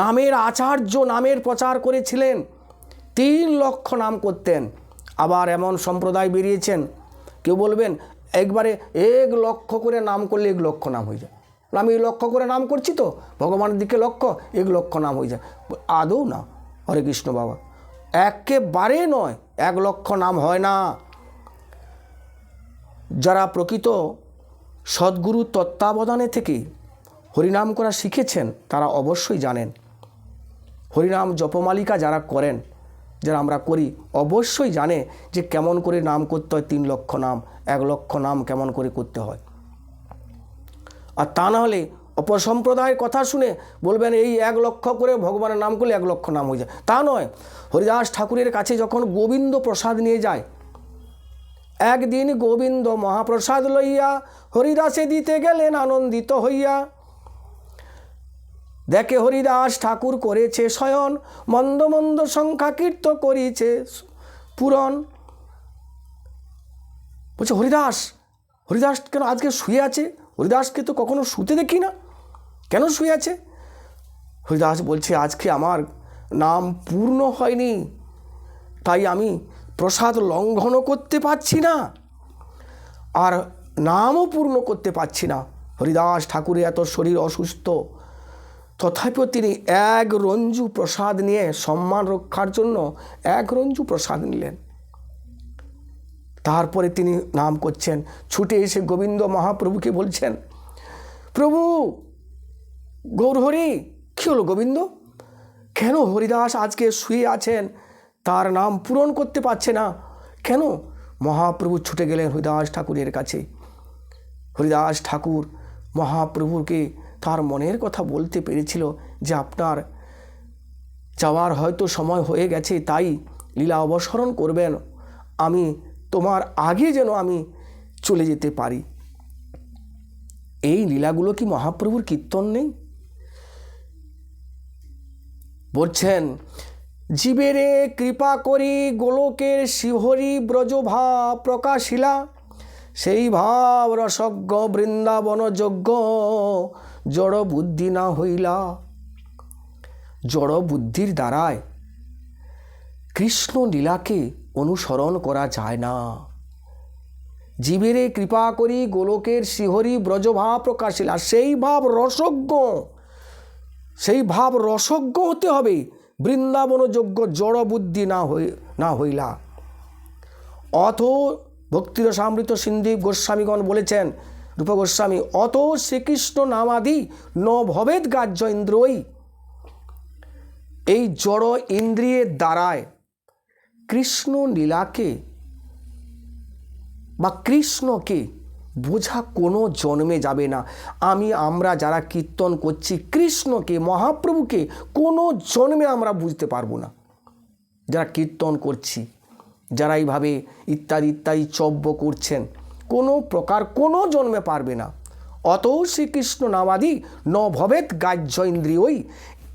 নামের আচার্য, নামের প্রচার করেছিলেন, 3 লক্ষ নাম করতেন। আবার এমন সম্প্রদায় বেরিয়েছেন, কেউ বলবেন একবারে 1 লক্ষ করে নাম করলে 1 লক্ষ নাম হয়ে যায়। আমি 1 লক্ষ করে নাম করছি তো ভগবানের দিকে লক্ষ্য, 1 লক্ষ নাম হয়ে যায়। আদৌ না হরে কৃষ্ণ বাবা, একেবারে নয়, 1 লক্ষ নাম হয় না। যারা প্রকৃত সদ্গুরু তত্ত্বাবধানে থেকে হরিনাম করা শিখেছেন তারা অবশ্যই জানেন। হরিনাম জপমালিকা যারা করেন, যারা আমরা করি, অবশ্যই জানে যে কেমন করে নাম করতে হয়। 3 লক্ষ নাম, 1 লক্ষ নাম কেমন করে করতে হয়। আর তা না হলে অপসম্প্রদায়ের কথা শুনে বলবেন এই 1 লক্ষ করে ভগবানের নাম করলে 1 লক্ষ নাম হয়ে যায়। তা নয়। হরিদাস ঠাকুরের কাছে যখন গোবিন্দ প্রসাদ নিয়ে যায়, একদিন গোবিন্দ মহাপ্রসাদ লইয়া হরিদাসে দিতে গেলেন আনন্দিত হইয়া। দেখে হরিদাস ঠাকুর করেছে শয়ন, মন্দ মন্দ সংখ্যা কীর্ত করিছে পূরণ। বলছে হরিদাস কেন আজকে শুয়ে আছে? হরিদাসকে তো কখনো শুতে দেখি না, কেন শুয়ে আছে? হরিদাস বলছে আজকে আমার নাম পূর্ণ হয়নি, তাই আমি প্রসাদ লঙ্ঘনও করতে পারছি না, আর নামও পূর্ণ করতে পারছি না। হরিদাস ঠাকুরের এত শরীর অসুস্থ, তথাপিও তিনি 1 রঞ্জু প্রসাদ নিয়ে সম্মান রক্ষার জন্য 1 রঞ্জু প্রসাদ নিলেন। তারপরে তিনি নাম করছেন। ছুটে এসে গোবিন্দ মহাপ্রভুকে বলছেন, প্রভু গৌরহরি, কী হলো গোবিন্দ? কেন হরিদাস আজকে শুয়ে আছেন, তার নাম পূরণ করতে পারছে না কেন? মহাপ্রভু ছুটে গেলেন হরিদাস ঠাকুরের কাছে। হরিদাস ঠাকুর মহাপ্রভুকে তার মনের কথা বলতে পেরেছিল যে আপনার যাওয়ার হয়তো সময় হয়ে গেছে, তাই লীলা অবসরণ করবেন, আমি তোমার আগে যেন আমি চলে যেতে পারি। এই লীলাগুলো কি মহাপ্রভুর কীর্তন নেই? বলছেন জীবেরে কৃপা করি গোলকের শিহরি ব্রজভাব প্রকাশিলা, সেই ভাব রসজ্ঞ বৃন্দাবন যজ্ঞ জড় বুদ্ধি না হইলা। জড় বুদ্ধির দ্বারায় কৃষ্ণ লীলাকে অনুসরণ করা যায় না। জীবেরে কৃপা করি গোলকের শিহরি ব্রজভাব প্রকাশিলা, সেই ভাব রসজ্ঞ, সেই ভাব রসজ্ঞ হতে হবে। বৃন্দাবন যজ্ঞ জড় বুদ্ধি না হইলা। অথ ভক্তিরসামৃত সিন্ধি গোস্বামীগণ বলেছেন, রূপ গোস্বামী, অত শ্রীকৃষ্ণ নামাদি ন ভবেদ গ্রাহ্য ইন্দ্রই। এই জড় ইন্দ্রিয়ের দ্বারায় কৃষ্ণ লীলাকে বা কৃষ্ণকে বোঝা কোনো জন্মে যাবে না। আমরা যারা কীর্তন করছি কৃষ্ণকে, মহাপ্রভুকে কোনো জন্মে আমরা বুঝতে পারবো না। যারা কীর্তন করছি, যারা এইভাবে ইত্যাদি ইত্যাদি চব্য করছেন, কোনো প্রকার কোনো জন্মে পারবে না। অত শ্রীকৃষ্ণ নামাদি ন ভবেত গ্রাহ্য ইন্দ্রিয়ই।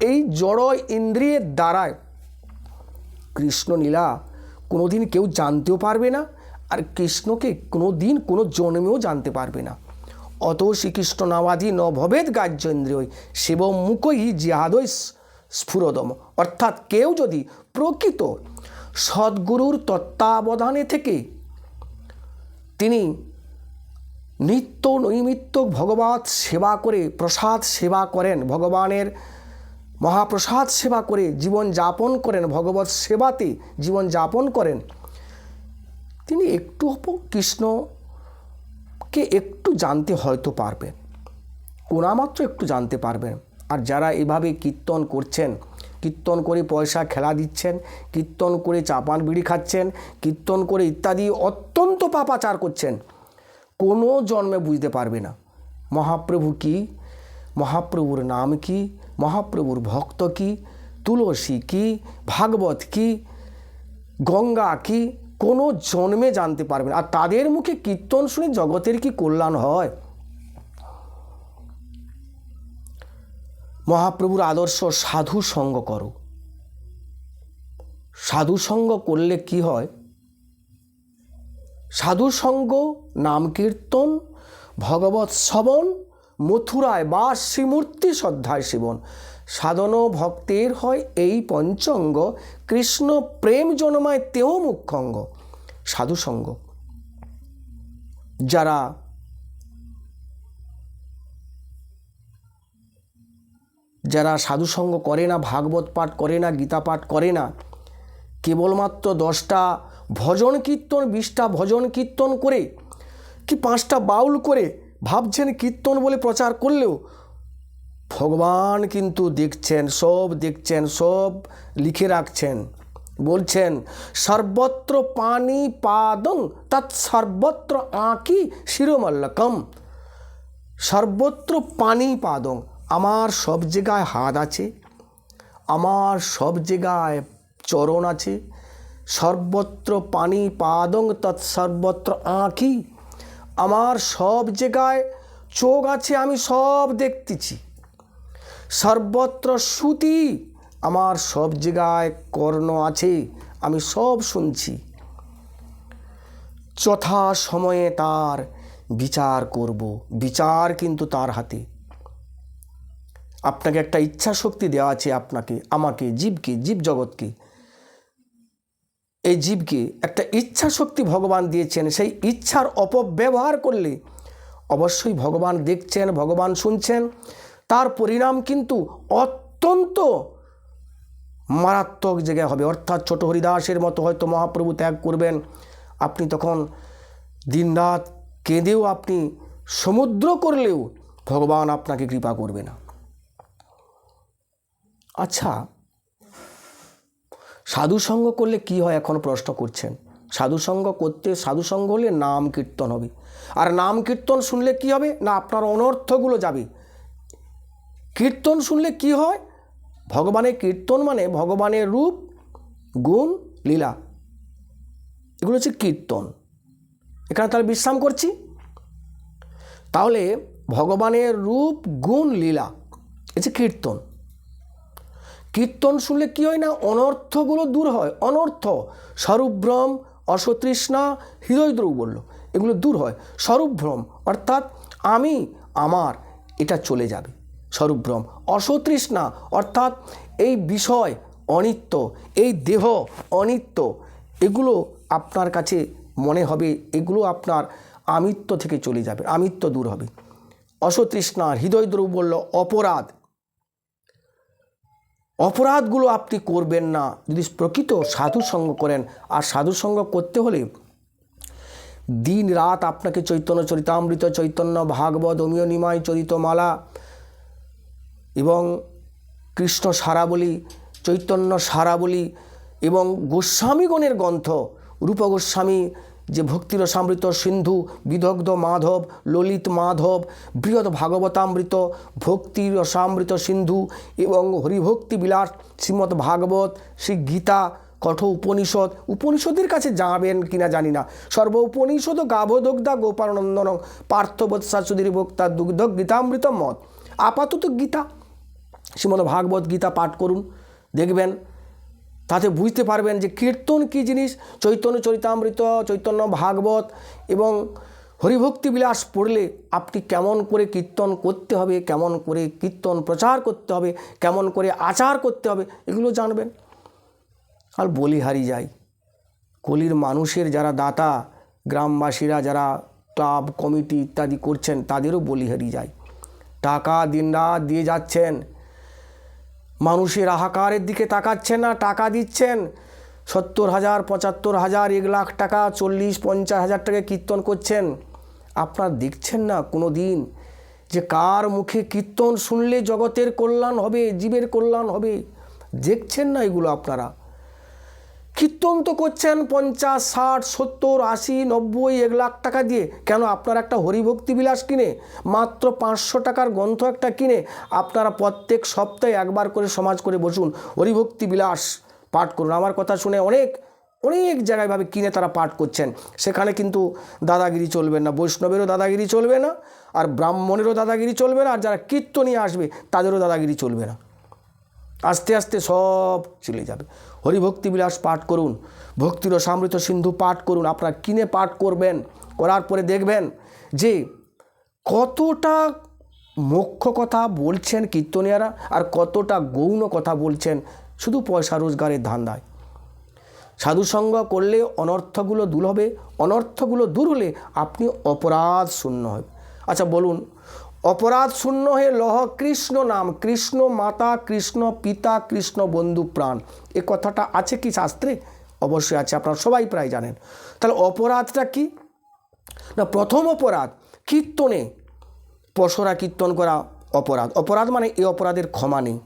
এই জড় ইন্দ্রিয়ের দ্বারায় কৃষ্ণ লীলা কোনোদিন কেউ জানতেও পারবে না, আর কৃষ্ণকে কোনো দিন কোনো জন্মেও জানতে পারবে না। অত শ্রীকৃষ্ণ নামাদি ন ভবেদ গ্রাহ্য ইন্দ্রিয়ই শিব মুখই জিহাদই স্ফুরদম। অর্থাৎ কেউ যদি প্রকৃত সদ্গুরুর তত্ত্বাবধানে থেকে তিনি নিত্য নৈমিত্য ভগবত সেবা করে প্রসাদ সেবা করেন, ভগবানের মহাপ্রসাদ সেবা করে জীবন যাপন করেন, ভগবত সেবাতে জীবন যাপন করেন, তিনি একটু কৃষ্ণকে একটু জানতে হয়তো পারবেন, কোনামাত্র একটু জানতে পারবেন। আর যারা এভাবে কীর্তন করছেন, কীর্তন করে পয়সা খেলা দিচ্ছেন, কীর্তন করে চাপান বিড়ি খাচ্ছেন, কীর্তন করে ইত্যাদি অত্যন্ত পাপাচার করছেন, কোনো জন্মে বুঝতে পারবে না মহাপ্রভু কি, মহাপ্রভুর নাম কি, মহাপ্রভুর ভক্ত কি, তুলসী কি, ভাগবত কি, গঙ্গা কি, কোনো জন্মে জানতে পারবে না। আর তাদের মুখে কীর্তন শুনে জগতের কি কল্যাণ হয়। মহাপ্রভুর আদর্শ সাধু সঙ্গ করো। সাধু সঙ্গ করলে কি হয়? সাধু সঙ্গ, নাম কীর্তন, ভগবৎ শ্রবণ, মথুরায় বা শ্রীমূর্তি শ্রদ্ধায় সেবন। সাধন ভক্তের হয় এই পঞ্চঙ্গ, কৃষ্ণ প্রেম জন্মায় তেও মুখ্যঙ্গ। সাধু সঙ্গ। যারা সাধু সঙ্গ করে না, ভাগবত পাঠ করে না, গীতা পাঠ করে না, কেবলমাত্র 10টা ভজন কীর্তন, 20টা ভজন কীর্তন করে কি 5টা বাউল করে ভাবছেন কীর্তন বলে প্রচার করলেও ভগবান কিন্তু দেখছেন, সব লিখে রাখছেন। বলছেন সর্বত্র পানি পাদং তৎ সর্বত্র আঁকি শিরোমল্লকম। সর্বত্র পানি পাদং, আমার সব জায়গায় হাত আছে, আমার সব জায়গায় চরণ আছে। সর্বত্র পানি পাদং তৎ সর্বত্র আঁকি, আমার সব জায়গায় চোখ আছে, আমি সব দেখতেছি। সর্বত্র শ্রুতি, আমার সব জায়গায় কর্ণ আছে, আমি সব শুনছি। যথা সময়ে তার বিচার করব, বিচার কিন্তু তার হাতে। আপনাকে একটা ইচ্ছা শক্তি দেওয়া আছে, আপনাকে, আমাকে, জীবকে, জীব জগৎকে, এই জীবকে একটা ইচ্ছা শক্তি ভগবান দিয়েছেন। সেই ইচ্ছার অপব্যবহার করলে অবশ্যই ভগবান দেখছেন, ভগবান শুনছেন। তার পরিণাম কিন্তু অত্যন্ত মারাত্মক জায়গায় হবে। অর্থাৎ ছোট হরিদাসের মতো হয়তো মহাপ্রভু ত্যাগ করবেন, আপনি তখন দিনরাত কেঁদেও আপনি সমুদ্র করলেও ভগবান আপনাকে কৃপা করবে না। আচ্ছা, সাধুসঙ্গ করলে কি হয় এখন প্রশ্ন করছেন। সাধুসঙ্গ করতে, সাধুসঙ্গ হলে নাম কীর্তন হবে। আর নাম কীর্তন শুনলে কি হবে না, আপনার অনর্থগুলো যাবে। কীর্তন শুনলে কি হয়? ভগবানের কীর্তন মানে ভগবানের রূপ, গুণ, লীলা, এগুলো হচ্ছে কীর্তন। এখানে তাহলে বিশ্রাম করছি। তাহলে ভগবানের রূপ, গুণ, লীলা, এই যে কীর্তন। কীর্তন শুনলে কি হয় না, অনর্থগুলো দূর হয়। অনর্থ, স্বরূপভ্রম, অসতৃষ্ণা, হৃদয়দ্রৌবল্য, এগুলো দূর হয়। স্বরূপভ্রম অর্থাৎ আমি, আমার, এটা চলে যাবে, স্বরূপভ্রম। অসতৃষ্ণা অর্থাৎ এই বিষয় অনিত্য, এই দেহ অনিত্য, এগুলো আপনার কাছে মনে হবে, এগুলো আপনার আমিত্ব থেকে চলে যাবে, আমিত্ব দূর হবে। অসতৃষ্ণা, হৃদয়দ্রৌবল্য, অপরাধ, অপরাধগুলো আপনি করবেন না যদি প্রকৃত সাধুসঙ্গ করেন। আর সাধুসঙ্গ করতে হলে দিন রাত আপনাকে চৈতন্য চরিতামৃত, চৈতন্য ভাগবত, অমীয় নিমাই চরিতমালা এবং কৃষ্ণ সারাবলী, চৈতন্য সারাবলী এবং গোস্বামীগণের গ্রন্থ, রূপ গোস্বামী যে ভক্তিরসামৃত সিন্ধু, বিদগ্ধ মাধব, ললিত মাধব, বৃহৎ ভাগবতামৃত, ভক্তিরসামৃত সিন্ধু এবং হরিভক্তি বিলাস, শ্রীমদ্ ভাগবত, শ্রী গীতা, কঠোর উপনিষদ, উপনিষদের কাছে যাবেন কিনা জানি না। সর্ব উপনিষদ গাভদগ্ধা গোপালনন্দন পার্থবৎসা সুধীর ভোক্তা দুগ্ধ গীতামৃত মত। আপাতত গীতা, শ্রীমদ্ ভাগবত গীতা পাঠ করুন, দেখবেন তাতে বুঝতে পারবেন যে কীর্তন কী জিনিস। চৈতন্য চরিতামৃত, চৈতন্য ভাগবত এবং হরিভক্তি বিলাস পড়লে আপনি কেমন করে কীর্তন করতে হবে, কেমন করে কীর্তন প্রচার করতে হবে, কেমন করে আচার করতে হবে, এগুলো জানবেন। আর বলিহারি যায়, কলির মানুষের যারা দাতা, গ্রামবাসীরা যারা ক্লাব কমিটি ইত্যাদি করছেন, তাদেরও বলিহারি যায়। টাকা দিনরাত দিয়ে যাচ্ছেন, মানুষের হাহাকারের দিকে তাকাচ্ছেন না, টাকা দিচ্ছেন 70,000, 75,000, 1 লাখ টাকা, 40-50 হাজার টাকা কীর্তন করছেন। আপনারা দেখছেন না কোনো দিন যে কার মুখে কীর্তন শুনলে জগতের কল্যাণ হবে, জীবের কল্যাণ হবে? দেখছেন না এগুলো আপনারা। কীর্তন তো করছেন 50, 60, 70, 80, 90, 1 লাখ টাকা দিয়ে। কেন? আপনার একটা হরিভক্তি বিলাস কিনে, মাত্র 500 টাকার গ্রন্থ একটা কিনে আপনারা প্রত্যেক সপ্তাহে একবার করে সমাজ করে বসুন, হরিভক্তি বিলাস পাঠ করুন। আমার কথা শুনে অনেক জায়গায় ভাবে কিনে তারা পাঠ করছেন। সেখানে কিন্তু দাদাগিরি চলবে না, বৈষ্ণবেরও দাদাগিরি চলবে না, আর ব্রাহ্মণেরও দাদাগিরি চলবে না, আর যারা কীর্তনিয়ে আসবে তাদেরও দাদাগিরি চলবে না। আস্তে আস্তে সব চলে যাবে। হরিভক্তি বিলাস পাঠ করুন, ভক্তির রসামৃত সিন্ধু পাঠ করুন। আপনারা কিনে পাঠ করবেন, করার পরে দেখবেন যে কতটা মুখ্য কথা বলছেন কীর্তনিয়ারা, আর কতটা গৌণ কথা বলছেন শুধু পয়সা রোজগারের ধান্দায়। সাধুসঙ্গ করলে অনর্থগুলো দূর হবে, অনর্থগুলো দূর হলে আপনি অপরাধ শূন্য হবে। আচ্ছা বলুন, অপরাধ শূন্য হয়ে লহ কৃষ্ণ নাম, কৃষ্ণ মাতা, কৃষ্ণ পিতা, কৃষ্ণ বন্ধু প্রাণ, এ কথাটা আছে কি শাস্ত্রে? অবশ্যই আছে, আপনারা সবাই প্রায় জানেন। তাহলে অপরাধটা কি না? প্রথম অপরাধ কীর্তনে পশরা কীর্তন করা অপরাধ। অপরাধ মানে এই অপরাধের ক্ষমা নেই।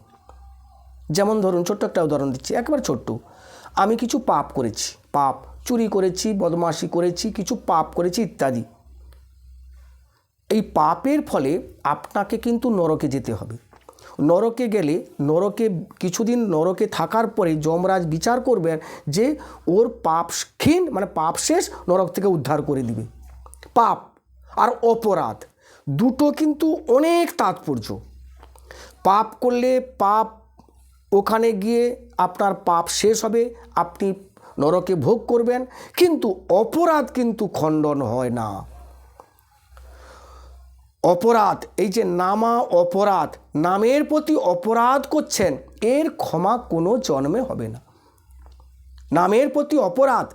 যেমন ধরুন, ছোট্ট একটা উদাহরণ দিচ্ছি, একেবারে ছোট্ট। আমি কিছু পাপ করেছি, পাপ, চুরি করেছি, বদমাশি করেছি, কিছু পাপ করেছি ইত্যাদি। এই পাপের ফলে আপনাকে কিন্তু নরকে যেতে হবে। নরকে গেলে, নরকে কিছুদিন নরকে থাকার পরে যমরাজ বিচার করবেন যে ওর পাপ ক্ষীণ, মানে পাপ শেষ, নরক থেকে উদ্ধার করে দিবে। পাপ আর অপরাধ দুটো কিন্তু অনেক তাৎপর্য। পাপ করলে পাপ ওখানে গিয়ে আপনার পাপ শেষ হবে, আপনি নরকে ভোগ করবেন, কিন্তু অপরাধ কিন্তু খণ্ডন হয় না। অপরাধ, এই যে নামা অপরাধ, নামের প্রতি অপরাধ করছেন, এর ক্ষমা কোনো জন্মে হবে না। নামের প্রতি অপরাধ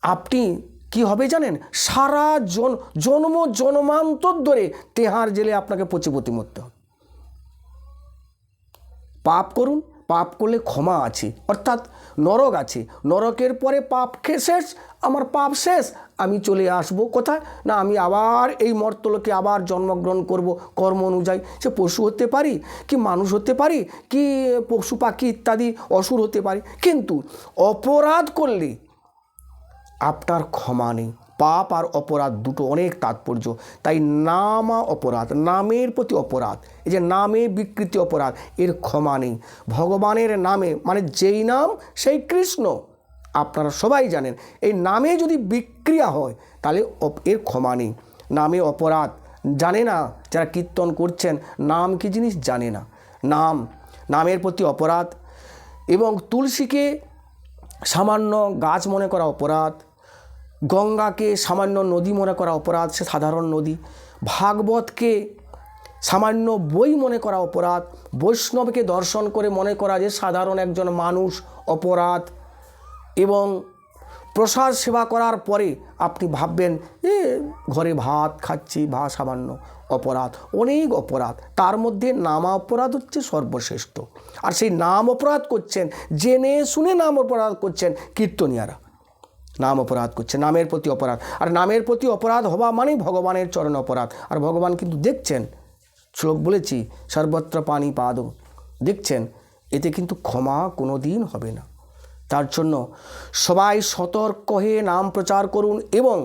আপনি কি হবে জানেন? সারা জন্মান্তর ধরে তেহার জেলে আপনাকে পচে মরতে হবে। পাপ করুন, পাপ করলে ক্ষমা আছে, অর্থাৎ নরক আছে। নরকের পরে পাপ শেষ, আমার পাপ শেষ, আমি চলে আসব কোথায় না? আমি আবার এই মর্তলোকে আবার জন্মগ্রহণ করব কর্ম অনুযায়ী। সে পশু হতে পারি, কি মানুষ হতে পারি, কি পশু পাখি ইত্যাদি অসুর হতে পারি, কিন্তু অপরাধ করলে আপনার ক্ষমা নেই। পাপ আর অপরাধ দুটো অনেক তাৎপর্য। তাই নামা অপরাধ, নামের প্রতি অপরাধ, এই যে নামে বিকৃতি অপরাধ, এর ক্ষমা নেই। ভগবানের নামে, মানে যেই নাম সেই কৃষ্ণ, আপনারা সবাই জানেন, এই নামে যদি বিক্রিয়া হয় তাহলে এর ক্ষমা নেই। নামে অপরাধ জানে না যারা কীর্তন করছেন, নাম কি জিনিস জানে না। নামের প্রতি অপরাধ, এবং তুলসীকে সামান্য গাছ মনে করা অপরাধ, গঙ্গাকে সামান্য নদী মনে করা অপরাধ, সে সাধারণ নদী, ভাগবতকে সামান্য বই মনে করা অপরাধ, বৈষ্ণবকে দর্শন করে মনে করা যে সাধারণ একজন মানুষ অপরাধ, এবং প্রসাদ সেবা করার পরে আপনি ভাববেন ঘরে ভাত খাচ্ছি, সামান্য অপরাধ, অনেক অপরাধ। তার মধ্যে নামা অপরাধ হচ্ছে সর্বশ্রেষ্ঠ। আর সেই নাম অপরাধ করছেন, জেনে শুনে নাম অপরাধ করছেন কীর্তনিয়ারা, নাম অপরাধ করছে, নামের প্রতি অপরাধ। আর নামের প্রতি অপরাধ হওয়া মানেই ভগবানের চরণে অপরাধ। আর ভগবান কিন্তু দেখছেন, শ্লোক বলেছি, সর্বত্র পানি পাদ, দেখছেন, এতে কিন্তু ক্ষমা কোনো দিন হবে না। তার জন্য সবাই সতর্ক হয়ে নাম প্রচার করুন, এবং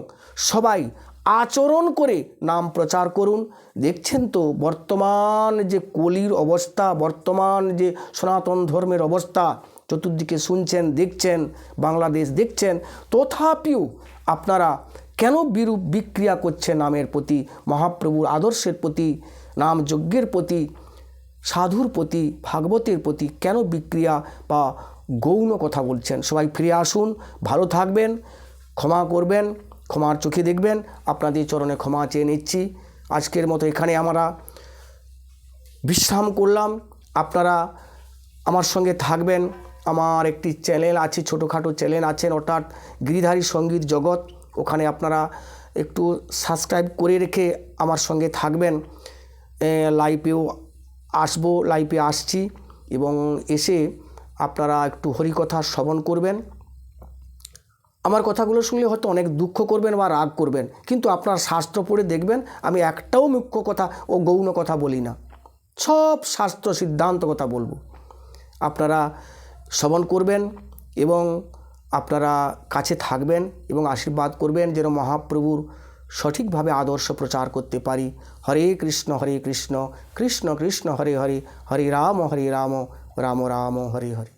সবাই আচরণ করে নাম প্রচার করুন। দেখছেন তো বর্তমান যে কলির অবস্থা, বর্তমান যে সনাতন ধর্মের অবস্থা, চতুর্দিকে শুনছেন, দেখছেন, বাংলাদেশ দেখছেন, তথাপিও আপনারা কেন বিরূপ বিক্রিয়া করছেন নামের প্রতি, মহাপ্রভুর আদর্শের প্রতি, নাম যজ্ঞের প্রতি, সাধুর প্রতি, ভাগবতের প্রতি কেন বিক্রিয়া বা গৌণ কথা বলছেন? সবাই ফিরে আসুন, ভালো থাকবেন, ক্ষমা করবেন, ক্ষমার চোখে দেখবেন। আপনাদের চরণে ক্ষমা চেয়ে নিচ্ছি। আজকের মতো এখানে আমরা বিশ্রাম করলাম। আপনারা আমার সঙ্গে থাকবেন। আমার একটি চ্যানেল আছে, ছোটোখাটো চ্যানেল আছেন, অর্থাৎ গিরিধারী সঙ্গীত জগৎ, ওখানে আপনারা একটু সাবস্ক্রাইব করে রেখে আমার সঙ্গে থাকবেন। লাইভেও আসবো, লাইভে আসছি, এবং এসে আপনারা একটু হরিকথা শ্রবণ করবেন। আমার কথাগুলো শুনলে হয়তো অনেক দুঃখ করবেন বা রাগ করবেন, কিন্তু আপনার শাস্ত্র পড়ে দেখবেন আমি একটাও মুখ্য কথা ও গৌণ কথা বলি না, সব শাস্ত্র সিদ্ধান্ত কথা বলবো। আপনারা শ্রবণ করবেন এবং আপনারা কাছে থাকবেন এবং আশীর্বাদ করবেন যেন মহাপ্রভুর সঠিকভাবে আদর্শ প্রচার করতে পারি। হরে কৃষ্ণ কৃষ্ণ কৃষ্ণ হরে হরে, হরে রাম রাম রাম হরে হরে।